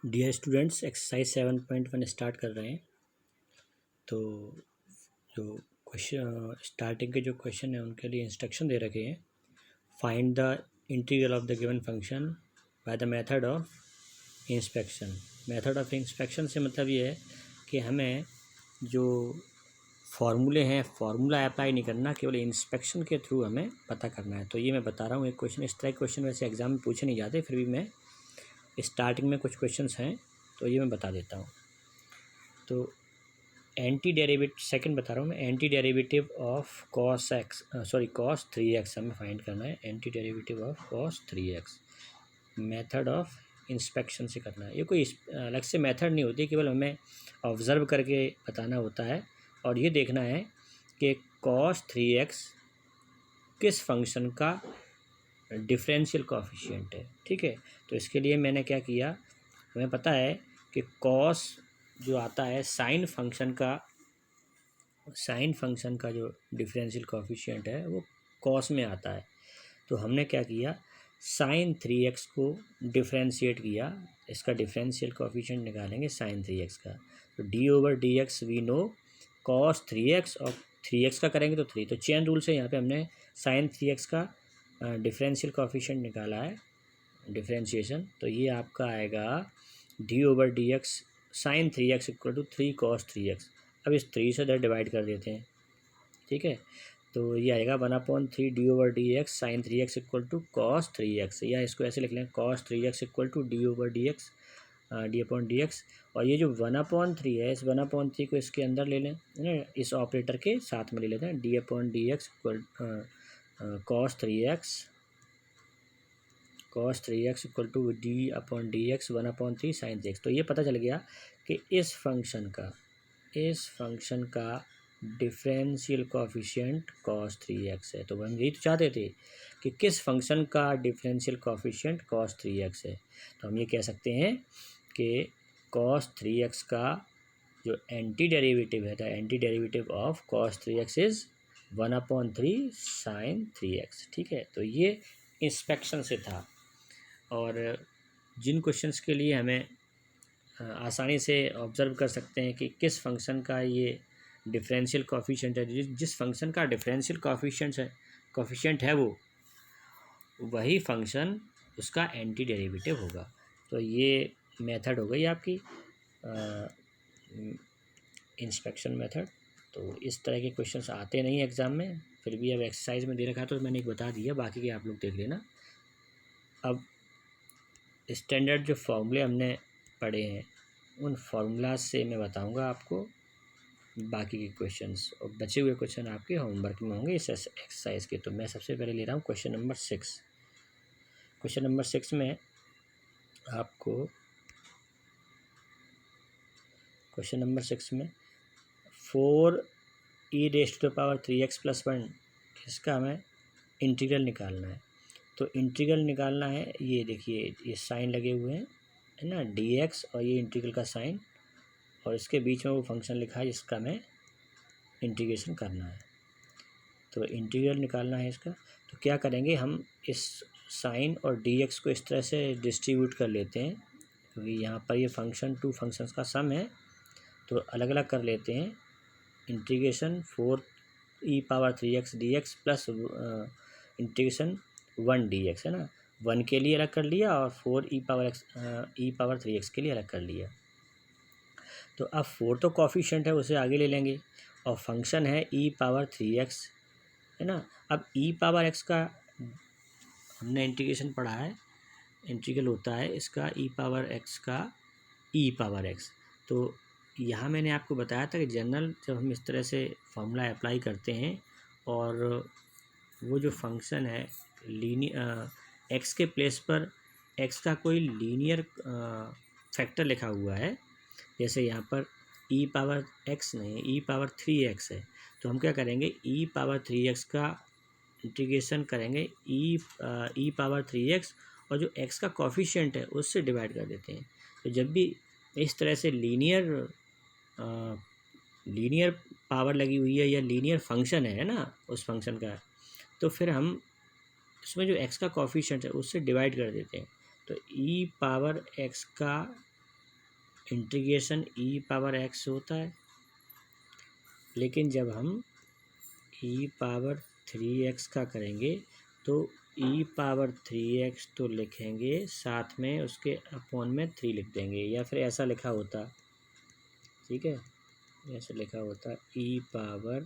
Dear students, exercise 7.1 start कर रहे हैं। तो जो क्वेश्चन स्टार्टिंग के जो क्वेश्चन है उनके लिए इंस्ट्रक्शन दे रखे हैं। Find the integral of the given function by the method of inspection. Method of inspection से मतलब ये है कि हमें जो फार्मूले हैं फार्मूला अप्लाई नहीं करना, केवल इंस्पेक्शन के थ्रू हमें पता करना है। तो ये मैं बता रहा हूँ एक क्वेश्चन। इस तरह के क्वेश्चन वैसे एग्जाम में पूछे नहीं जाते, फिर भी मैं स्टार्टिंग में कुछ क्वेश्चंस हैं तो ये मैं बता देता हूँ। तो एंटी डेरिवेटिव सेकंड बता रहा हूँ मैं। Anti derivative of cos x cos 3x हमें फाइंड करना है। Anti derivative of cos 3x method of inspection से करना है। ये कोई अलग से मेथड नहीं होती, केवल हमें ऑब्ज़र्व करके बताना होता है और ये देखना है कि कॉस 3x किस फंक्शन का डिफरेंशियल कोएफिशिएंट है। ठीक है, तो इसके लिए मैंने क्या किया, हमें पता है कि कॉस जो आता है साइन फंक्शन का जो डिफरेंशियल कोएफिशिएंट है वो कॉस में आता है। तो हमने क्या किया, साइन 3x को डिफरेंशिएट किया, इसका डिफरेंशियल कोएफिशिएंट निकालेंगे साइन 3x का। तो d/dx we know cos 3x और 3x का करेंगे तो 3, तो चेन रूल से यहाँ पे हमने साइन 3x का डिफरेंशियल कोएफिशिएंट निकाला है, डिफरेंशिएशन। तो ये आपका आएगा d/dx sign 3x equal to 3 cos 3x। अब इस 3 से इधर डिवाइड कर देते हैं। ठीक है, तो ये आएगा 1/3 d/dx sign 3x equal to cos 3x, या इसको ऐसे लिख लें cos 3x equal to d/dx d/dx। और ये जो 1/3 है, इस 1/3 को इसके अंदर ले लें, है ना, इस ऑपरेटर के साथ में ले लेते हैं। d/dx equal cos 3x equal to d/dx 1/3 sine 3x। तो ये पता चल गया कि इस फंक्शन का डिफरेंशियल कोएफिशिएंट cos 3x है। तो हम यही तो चाहते थे कि किस फंक्शन का डिफरेंशियल कोएफिशिएंट cos 3x है। तो हम ये कह सकते हैं कि cos 3x का जो एंटी डेरिवेटिव है, the antiderivative of cos 3x is 1/3 sine 3x। ठीक है, तो ये इंस्पेक्शन से था। और जिन क्वेश्चंस के लिए हमें आसानी से ऑब्ज़र्व कर सकते हैं कि किस फंक्शन का ये डिफरेंशियल कोएफिशिएंट है, जिस फंक्शन का डिफरेंशियल कोएफिशिएंट है वो वही फंक्शन उसका एंटी डेरिवेटिव होगा। तो ये मेथड हो गई आपकी इंस्पेक्शन मेथड। तो इस तरह के क्वेश्चंस आते नहीं एग्ज़ाम में, फिर भी अब एक्सरसाइज में दे रखा तो मैंने एक बता दिया, बाकी के आप लोग देख लेना। अब स्टैंडर्ड जो फॉर्मूले हमने पढ़े हैं उन फार्मूलाज से मैं बताऊंगा आपको बाकी के क्वेश्चंस, और बचे हुए क्वेश्चन आपके होमवर्क में होंगे इस एक्सरसाइज के। तो मैं सबसे पहले ले रहा हूँ क्वेश्चन नंबर 6। क्वेश्चन नंबर 6 में आपको क्वेश्चन नंबर 6 में 4e⁻³ इसका हमें इंटीग्रल निकालना है। तो इंटीग्रल निकालना है, ये देखिए ये साइन लगे हुए हैं, है ना, dx और ये इंटीग्रल का साइन, और इसके बीच में वो फंक्शन लिखा है जिसका हमें इंटीग्रेशन करना है। तो इंटीग्रल निकालना है इसका। तो क्या करेंगे, हम इस साइन और dx को इस तरह से डिस्ट्रीब्यूट कर लेते हैं, क्योंकि यहाँ पर ये फंक्शन टू फंक्शंस का सम है, तो अलग अलग कर लेते हैं। Integration 4e⁻³ dx plus integration 1 dx, है ना, 1 के लिए अलग कर लिया और 4e⁻3x के लिए अलग कर लिया। तो अब 4 तो कोएफिशिएंट है, उसे आगे ले लेंगे, और फंक्शन है e⁻3x, है ना। अब e⁻x का हमने इंटीग्रेशन पढ़ा है, इंटीग्रल होता है इसका e⁻x का e⁻x। तो यहाँ मैंने आपको बताया था कि जनरल जब हम इस तरह से फॉर्मूला अप्लाई करते हैं और वो जो फंक्शन है लीनियर एक्स के प्लेस पर एक्स का कोई लीनियर फैक्टर लिखा हुआ है, जैसे यहाँ पर e⁻x नहीं e⁻3x है, तो हम क्या करेंगे e⁻3x का इंटीग्रेशन करेंगे e⁻3x और जो x का कोएफिशिएंट है उससे डिवाइड कर देते हैं। तो जब भी इस तरह से लीनियर पावर लगी हुई है या लीनियर फंक्शन है ना उस फंक्शन का, तो फिर हम इसमें जो x का कोएफिशिएंट है उससे डिवाइड कर देते हैं। तो e⁻x का इंटीग्रेशन ई पावर एक्स होता है, लेकिन जब हम ई पावर 3x का करेंगे तो ई पावर 3x तो लिखेंगे, साथ में उसके अपॉन में 3 लिख देंगे, या फिर ऐसा लिखा होता, ठीक है, ऐसे लिखा होता ई पावर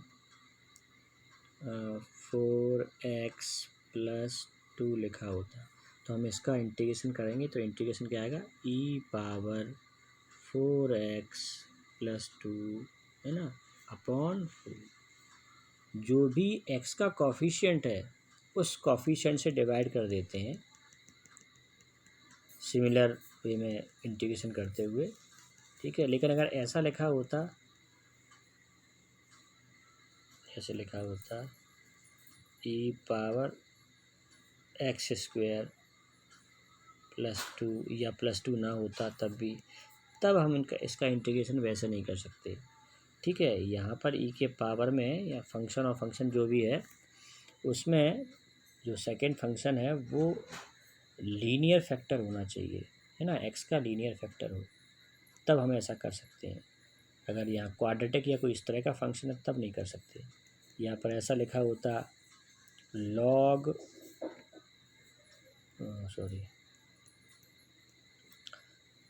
4x प्लस 2 लिखा होता। तो हम इसका इंटीग्रेशन करेंगे तो इंटीग्रेशन क्या आएगा, ई पावर 4x प्लस 2, है ना, अपॉन 4। जो भी x का कॉफिशिएंट है उस कॉफिशिएंट से डिवाइड कर देते हैं, सिमिलर वे में इंटीग्रेशन करते हुए, ठीक है। लेकिन अगर ऐसा लिखा होता, ऐसे लिखा होता ई पावर एक्स स्क्वायर प्लस 2, या प्लस 2 ना होता तब हम इसका इंटीग्रेशन वैसे नहीं कर सकते, ठीक है। यहाँ पर ई के पावर में या फंक्शन और फंक्शन जो भी है उसमें जो सेकंड फंक्शन है वो लीनियर फैक्टर होना चाहिए, है ना, एक्स का लीनियर फैक्टर हो, तब हम ऐसा कर सकते हैं। अगर यहाँ क्वाड्रेटिक या कोई इस तरह का फंक्शन है तब नहीं कर सकते। यहाँ पर ऐसा लिखा होता लॉग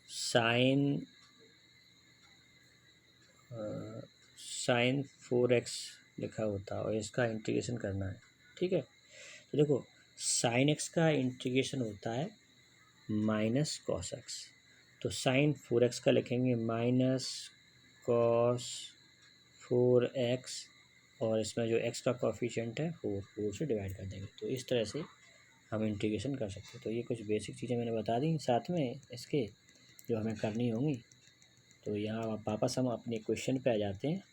साइन 4x लिखा होता और इसका इंटीग्रेशन करना है, ठीक है। तो देखो साइन एक्स का इंटीग्रेशन होता है माइनस कॉस एक्स, तो साइन 4x का लिखेंगे माइनस कॉस 4x, और इसमें जो x का कॉफिशिएंट है 4 से डिवाइड कर देंगे। तो इस तरह से हम इंटीग्रेशन कर सकते हैं। तो ये कुछ बेसिक चीज़ें मैंने बता दी साथ में इसके जो हमें करनी होंगी। तो यहाँ वापस हम अपने क्वेश्चन पे आ जाते हैं।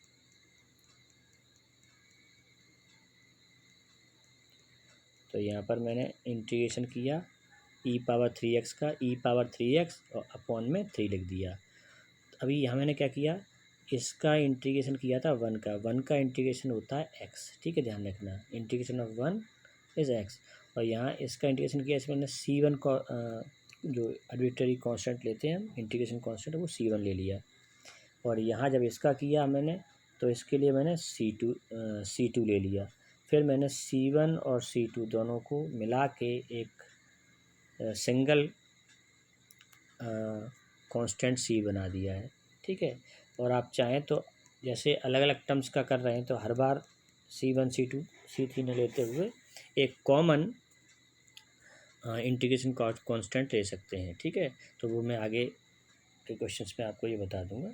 तो यहाँ पर मैंने इंटीग्रेशन किया ई पावर 3x का, ई पावर 3x और अपॉन में 3 लिख दिया। अभी यहाँ मैंने क्या किया, इसका इंटीग्रेशन किया था 1 का इंटीग्रेशन होता है x, ठीक है, ध्यान रखना, इंटीग्रेशन ऑफ 1 इज़ x। और यहाँ इसका इंटीग्रेशन किया, इसमें मैंने C1 को जो आर्बिट्रेरी कांस्टेंट लेते हैं हम, इंटीग्रेशन कांस्टेंट, वो C1 ले लिया। और यहाँ जब इसका किया मैंने तो इसके लिए मैंने C2 ले लिया। फिर मैंने C1 और C2 दोनों को मिला के एक सिंगल कांस्टेंट C बना दिया है, ठीक है। और आप चाहें तो जैसे अलग अलग टर्म्स का कर रहे हैं तो हर बार C1 C2 C3 न लेते हुए एक कॉमन इंटीग्रेशन कांस्टेंट ले सकते हैं, ठीक है। तो वो मैं आगे के क्वेश्चंस में आपको ये बता दूंगा।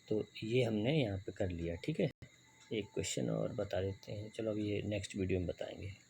तो ये हमने यहाँ पे कर लिया, ठीक है। एक क्वेश्चन और बता देते हैं, चलो अब ये नेक्स्ट वीडियो में बताएंगे।